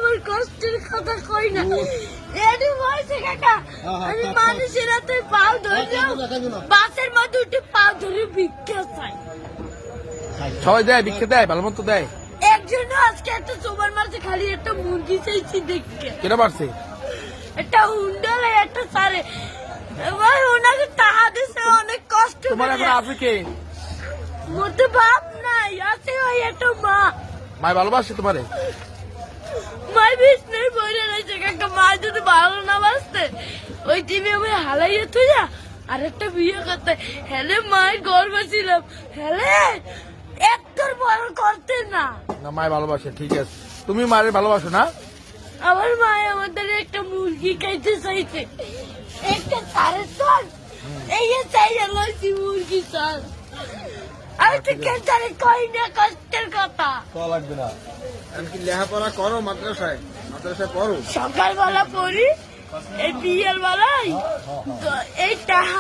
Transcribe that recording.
আমার কষ্টের কথা কই না এডি বলছে কাকা আমি মানুষের হাতে পাও ধরলাম বাসের মধ্যে উঠে পাও ধরে ভিক্ষা চাই সবাই দেয় ভিক্ষা দেয় ভালো মতো দেয় একজন আজকে একটা সুপার মার্কেটে খালি একটা মুরগি চাইছি দেখে কেটা পারছে একটা হুন্ডালে একটা সারে ভাই ওনাকে টাকা দিছে অনেক কষ্ট তোমার এখন আছে কে মতে বাপ নাই আছে ওই একটা মা মাই ভালোবাসে তোমারে মাই বিষ্ণুর বইরে রয়েছে কাকা মা যদি ভালো না বাসতে ওই টিভি আমি হালাইয়ে তুই আর একটা বিয়ে করতে হেলে মায়ের গর্ব ছিলাম হেলে একটার বড় করতে না না মাই ভালোবাসে ঠিক আছে তুমি মায়ের ভালোবাসো না আমার মা আমাদের একটা মুরগি খাইতে চাইছে একটা সাড়ে চল এই চাই লইছি মুরগি চল আমি তো কেন কই না কষ্টের কথা লাগবে না কি লেখাপড়া করো মাদ্রাসায় পড়ো সকালবেলা পড়ি এই বিয়ের বেলায় এই টাকা